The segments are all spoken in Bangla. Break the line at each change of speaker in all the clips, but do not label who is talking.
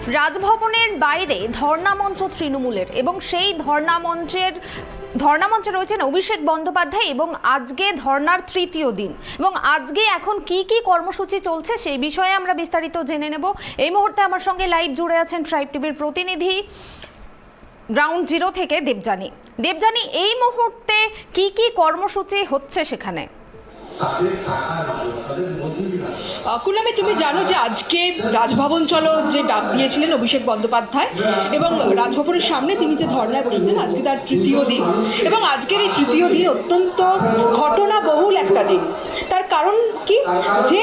রাজভবনের বাইরে ধর্ণামঞ্চ তৃণমূলের এবং সেই ধর্ণামঞ্চে রয়েছেন অভিষেক বন্দ্যোপাধ্যায় এবং আজকে ধর্নার তৃতীয় দিন এবং আজকে এখন কি কি কর্মসূচি চলছে সেই বিষয়ে আমরা বিস্তারিত জেনে নেব। এই মুহূর্তে আমার সঙ্গে লাইভ জুড়ে আছেন ট্রাইব টিভির প্রতিনিধি গ্রাউন্ড জিরো থেকে দেবযানী, এই মুহূর্তে কি কি কর্মসূচি হচ্ছে সেখানে?
কুলামে, তুমি জানো যে আজকে রাজভবন চলো যে ডাক দিয়েছিলেন অভিষেক বন্দ্যোপাধ্যায় এবং রাজভবনের সামনে তিনি যে ধর্নায় বসেছেন আজকে তার তৃতীয় দিন এবং আজকের এই তৃতীয় দিন অত্যন্ত ঘটনাবহুল একটা দিন। তার কারণ কি, যে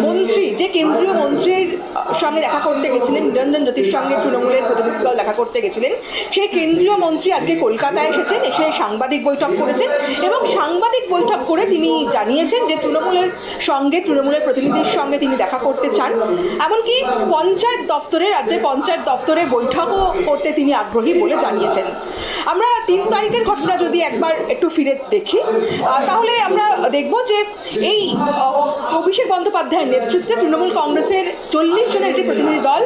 মন্ত্রী, যে কেন্দ্রীয় মন্ত্রীর সঙ্গে দেখা করতে গেছিলেন, নিরঞ্জন জ্যোতির সঙ্গে তৃণমূলের প্রতিনিধি দল দেখা করতে গেছিলেন, সেই কেন্দ্রীয় মন্ত্রী আজকে কলকাতায় এসেছেন, এসে সাংবাদিক বৈঠক করেছেন এবং সাংবাদিক বৈঠক করে তিনি জানিয়েছেন যে তৃণমূলের সঙ্গে, তৃণমূলের প্রতিনিধির সঙ্গে তিনি দেখা করতে চান। এমনকি পঞ্চায়েত দফতরে, রাজ্যের পঞ্চায়েত দফতরে বৈঠকও করতে তিনি আগ্রহী বলে জানিয়েছেন। আমরা 3 তারিখের ঘটনা যদি একবার একটু ফিরে দেখি তাহলে আমরা দেখব যে এই অভিষেক বন্দ্যোপাধ্যায়ের নেতৃত্বে তৃণমূল কংগ্রেসের 40 জনের একটি প্রতিনিধি দল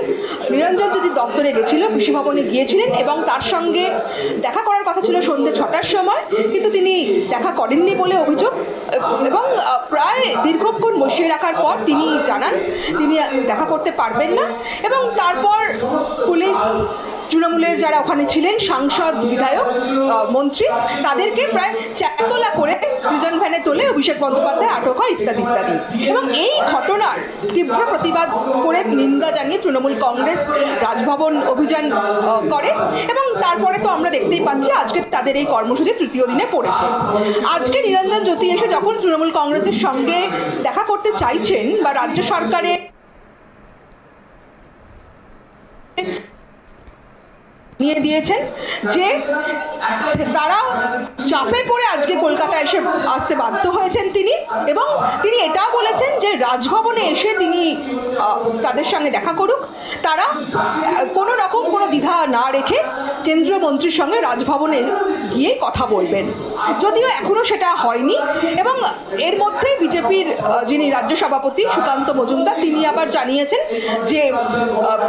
নিরঞ্জন জ্যোতির দফতরে গেছিল, কৃষি ভবনে গিয়েছিলেন এবং তার সঙ্গে দেখা করার কথা ছিল সন্ধ্যে 6টার সময়, কিন্তু তিনি দেখা করেননি বলে অভিযোগ এবং প্রায় দীর্ঘক্ষণ বসিয়ে রাখার পর তিনি জানান তিনি দেখা করতে পারবেন না এবং তারপর পুলিশ, তৃণমূলের যারা ওখানে ছিলেন, সাংসদ, বিধায়ক, মন্ত্রী, তাদেরকে প্রায় চ্যাতলা করে প্রিজন ভ্যানে তোলে অভিষেক বন্দ্যোপাধ্যায় আটক হয় ইত্যাদি ইত্যাদি। এবং এই ঘটনার তীব্র প্রতিবাদ করে, নিন্দা জানিয়ে তৃণমূল কংগ্রেস রাজভবন অভিযান করে এবং তারপরে তো আমরা দেখতেই পাচ্ছি আজকে তাদের এই কর্মসূচি তৃতীয় দিনে পড়েছে। আজকে নিরঞ্জন জ্যোতি এসে যখন তৃণমূল কংগ্রেসের সঙ্গে দেখা করতে চাইছেন বা রাজ্য সরকারের নিয়ে দিয়েছেন যে তারা চাপে পড়ে আজকে কলকাতায় আসতে বাধ্য হয়েছেন তিনি, এবং তিনি এটাও বলেছেন যে রাজভবনে এসে তিনি তাদের সঙ্গে দেখা করুক, তারা কোনো রকম কোনো দ্বিধা না রেখে কেন্দ্রীয় মন্ত্রীর সঙ্গে রাজভবনে গিয়ে কথা বলবেন। যদিও এখনও সেটা হয়নি এবং এর মধ্যে বিজেপির যিনি রাজ্য সভাপতি সুকান্ত মজুমদার, তিনি আবার জানিয়েছেন যে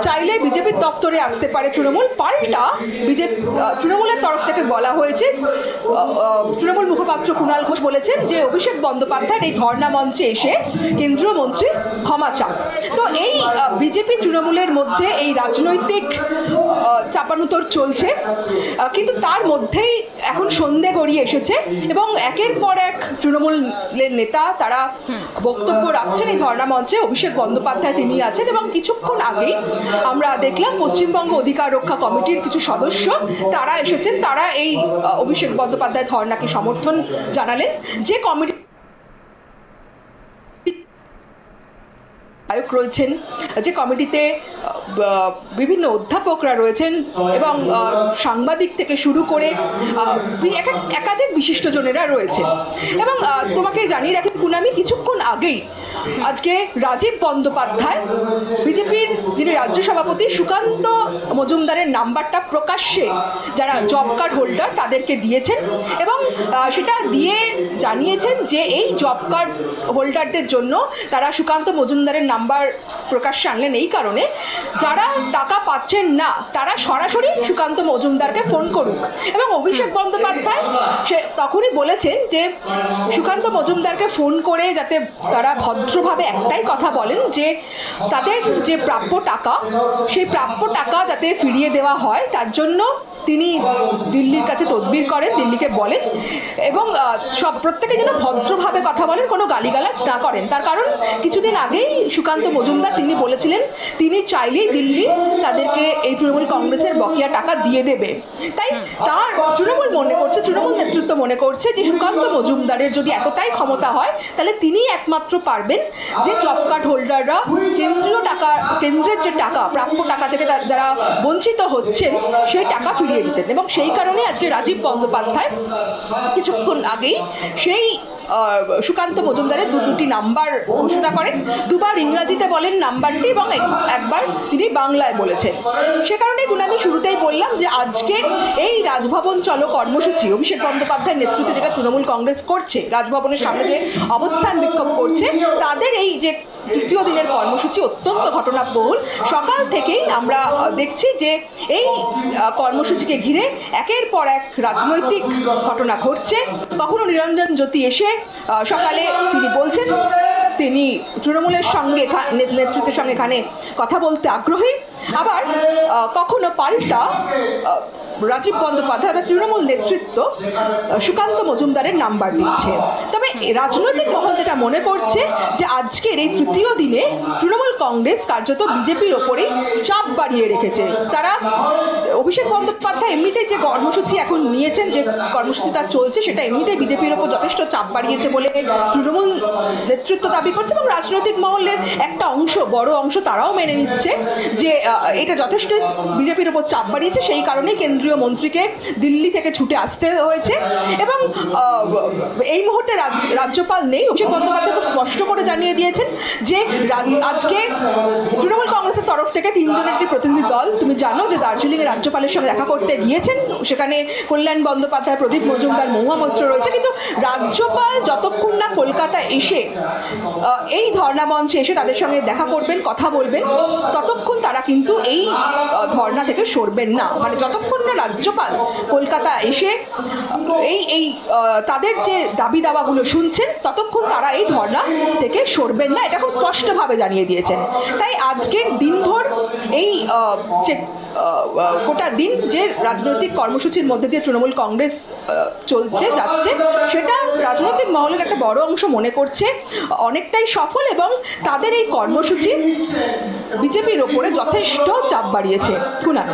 চাইলে বিজেপির দপ্তরে আসতে পারে তৃণমূল। পাল্টা তৃণমূলের তরফ থেকে বলা হয়েছে, তৃণমূল মুখপাত্র কুণাল ঘোষ বলেছেন যে অভিষেক বন্দ্যোপাধ্যায়ের এই ধর্ণা মঞ্চে এসে কেন্দ্রীয় মন্ত্রী ক্ষমা চান। তো এই বিজেপি তৃণমূলের মধ্যে এই রাজনৈতিক চাপানুতর চলছে, কিন্তু তার মধ্যেই এখন সন্ধে গড়িয়ে এসেছে এবং একের পর এক তৃণমূলের নেতা তারা বক্তব্য রাখছেন এই ধর্ণা মঞ্চে। অভিষেক বন্দ্যোপাধ্যায় তিনি আছেন এবং কিছুক্ষণ আগেই আমরা দেখলাম পশ্চিমবঙ্গ অধিকার রক্ষা কমিটির কিছু সদস্য তারা এসেছেন, তারা এই অভিষেক বন্দ্যোপাধ্যায় ধর্ণাকে সমর্থন জানালেন। যে কমিটি আয়োগ রয়েছেন, যে কমিটিতে বিভিন্ন অধ্যাপকরা রয়েছেন এবং সাংবাদিক থেকে শুরু করে একাধিক বিশিষ্টজনেরা রয়েছেন। এবং তোমাকে জানিয়ে রাখি কুনামি, কিছুক্ষণ আগেই আজকে রাজীব বন্দ্যোপাধ্যায় বিজেপির যিনি রাজ্য সভাপতি সুকান্ত মজুমদারের নাম্বারটা প্রকাশ্যে যারা জব কার্ড হোল্ডার তাদেরকে দিয়েছেন এবং সেটা দিয়ে জানিয়েছেন যে এই জব কার্ড হোল্ডারদের জন্য তারা সুকান্ত মজুমদারের নাম্বার প্রকাশ্যে আনলেন এই কারণে, যারা টাকা পাচ্ছেন না তারা সরাসরি সুকান্ত মজুমদারকে ফোন করুক। এবং অভিষেক বন্দ্যোপাধ্যায় সে তখনই বলেছেন যে সুকান্ত মজুমদারকে ফোন করে যাতে তারা ভদ্রভাবে একটাই কথা বলেন যে তাদের যে প্রাপ্য টাকা, সেই প্রাপ্য টাকা যাতে ফিরিয়ে দেওয়া হয় তার জন্য তিনি দিল্লির কাছে তদবির করেন, দিল্লিকে বলেন এবং প্রত্যেকে যেন ভদ্রভাবে কথা বলেন, কোনো গালিগালাজ না করেন। তার কারণ কিছুদিন আগেই সুকান্ত মজুমদার তিনি বলেছিলেন তিনি চাইলেই দিল্লি তাদেরকে এই তৃণমূল কংগ্রেসের বকেয়া টাকা দিয়ে দেবে। তাই তার তৃণমূল নেতৃত্ব মনে করছে যে সুকান্ত মজুমদারের যদি এতটাই ক্ষমতা হয় তাহলে তিনি একমাত্র পারবেন যে জব কার্ড হোল্ডাররা কেন্দ্রের যে টাকা, প্রাপ্য টাকা থেকে যারা বঞ্চিত হচ্ছেন সেই টাকা ফিরিয়ে দিতেন। এবং সেই কারণে আজকে রাজীব বন্দ্যোপাধ্যায় কিছুক্ষণ আগেই সেই সুকান্ত মজুমদারের দুটি নাম্বার ঘোষণা করেন, দুবার ইংরাজিতে বলেন নাম্বারটি এবং একবার তিনি বাংলায় বলেছেন। সে কারণে আমি শুরুতেই বললাম যে আজকের এই রাজভবন চলো কর্মসূচি অভিষেক বন্দ্যোপাধ্যায়ের নেতৃত্বে যেটা তৃণমূল কংগ্রেস করছে, রাজভবনের সামনে যে অবস্থান বিক্ষোভ করছে, তাদের এই যে তৃতীয় দিনের কর্মসূচি অত্যন্ত ঘটনাবহুল। সকাল থেকেই আমরা দেখছি যে এই কর্মসূচিকে ঘিরে একের পর এক রাজনৈতিক ঘটনা ঘটছে। কখনো নিরঞ্জন জ্যোতি এসে সকালে তিনি বলছেন তিনি তৃণমূলের সঙ্গে নেতৃত্বের সঙ্গে এখানে কথা বলতে আগ্রহী, আবার কখনো পাল্টা রাজীব বন্দ্যোপাধ্যায় বা তৃণমূল নেতৃত্ব সুকান্ত মজুমদারের নাম্বার দিচ্ছে। তবে রাজনৈতিক মহল যেটা মনে করছে যে আজকের এই তৃতীয় দিনে তৃণমূল কংগ্রেস কার্যত বিজেপির ওপরেই চাপ বাড়িয়ে রেখেছে। তারা অভিষেক বন্দ্যোপাধ্যায় এমনিতেই যে কর্মসূচি এখন নিয়েছেন, যে কর্মসূচি তার চলছে, সেটা এমনিতেই বিজেপির ওপর যথেষ্ট চাপ বাড়িয়েছে বলে তৃণমূল নেতৃত্ব দাবি করছে, এবং রাজনৈতিক মহলের একটা অংশ, বড় অংশ, তারাও মেনে নিচ্ছে যে এটা যথেষ্ট বিজেপির ওপর চাপ বাড়িয়েছে। সেই কারণেই কেন্দ্রীয় মন্ত্রীকে দিল্লি থেকে ছুটে আসতে হয়েছে। এবং এই মুহূর্তে রাজ্যপাল নেই। অভিষেক বন্দ্যোপাধ্যায় খুব স্পষ্ট করে জানিয়ে দিয়েছেন যে আজকে তৃণমূল কংগ্রেসের তরফ থেকে 3 জনের একটি প্রতিনিধি দল, তুমি জানো যে দার্জিলিংয়ে রাজ্যপালের সঙ্গে দেখা করতে গিয়েছেন। সেখানে কল্যাণ বন্দ্যোপাধ্যায়, প্রদীপ মজুমদার, মহুয়া মৈত্র রয়েছে। কিন্তু রাজ্যপাল যতক্ষণ না কলকাতা এসে এই ধর্ণা মঞ্চে এসে তাদের সঙ্গে দেখা করবেন, কথা বলবেন, ততক্ষণ তারা কিন্তু এই ধর্ণা থেকে সরবেন না। মানে যতক্ষণ না রাজ্যপাল কলকাতা এসে এই তাদের যে দাবি দাওয়াগুলো শুনছেন, ততক্ষণ তারা এই ধর্ণা থেকে সরবেন না, এটা খুব স্পষ্টভাবে জানিয়ে দিয়েছেন। তাই আজকের দিনভর এই যে গোটা দিন যে রাজনৈতিক কর্মসূচির মধ্যে দিয়ে তৃণমূল কংগ্রেস যাচ্ছে, সেটা রাজনৈতিক মহলের একটা বড় অংশ মনে করছে অনেকটাই সফল, এবং তাদের এই কর্মসূচি বিজেপির ওপরে যথেষ্ট চাপ বাড়িয়েছে। কুনাল।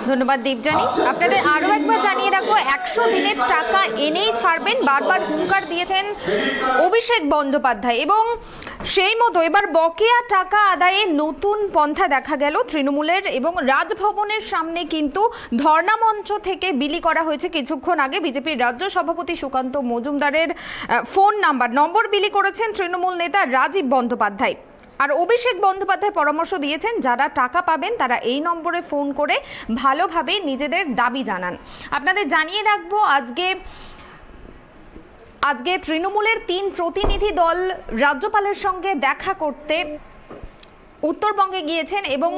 ধন্যবাদ দীপজানি। আপনাদের আরও একবার জানিয়ে রাখবো, 100 দিনের টাকা এনেই ছাড়বেন, বারবার হুঙ্কার দিয়েছেন অভিষেক বন্দ্যোপাধ্যায়, এবং সেই মতো এবার বকেয়া টাকা আদায়ে নতুন পন্থা দেখা গেল তৃণমূলের। এবং রাজভবনের সামনে কিন্তু ধর্ণা মঞ্চ থেকে বিলি করা হয়েছে কিছুক্ষণ আগে। বিজেপির রাজ্য সভাপতি সুকান্ত মজুমদারের ফোন নম্বর বিলি করেছেন তৃণমূল নেতা রাজীব বন্দ্যোপাধ্যায়। আর অভিষেক বন্দ্যোপাধ্যায় পরামর্শ দিয়েছেন, যারা টাকা পাবেন তারা এই নম্বরে ফোন করে ভালোভাবে নিজেদের দাবি জানান। আপনাদের জানিয়ে রাখবো, আজকে তৃণমূলের 3 প্রতিনিধি দল রাজ্যপালের সঙ্গে দেখা করতে উত্তরবঙ্গে গিয়েছেন, এবং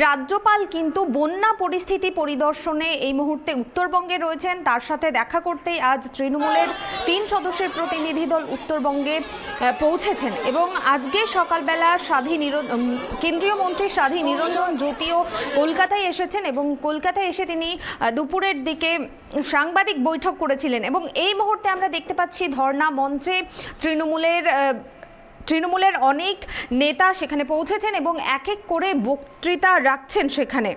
রাজ্যপাল কিন্তু বন্যা পরিস্থিতি পরিদর্শনে এই মুহূর্তে উত্তরবঙ্গে রয়েছেন। তার সাথে দেখা করতেই আজ তৃণমূলের 3 সদস্যের প্রতিনিধি দল উত্তরবঙ্গে পৌঁছেছেন। এবং আজকে সকালবেলা কেন্দ্রীয় মন্ত্রী সাধী নিরঞ্জন জ্যোতিও কলকাতায় এসেছেন, এবং কলকাতায় এসে তিনি দুপুরের দিকে সাংবাদিক বৈঠক করেছিলেন। এবং এই মুহূর্তে আমরা দেখতে পাচ্ছি ধর্ণা মঞ্চে তৃণমূলের অনেক নেতা সেখানে পৌঁছেছেন এবং এক এক করে বক্তৃতা রাখছেন সেখানে।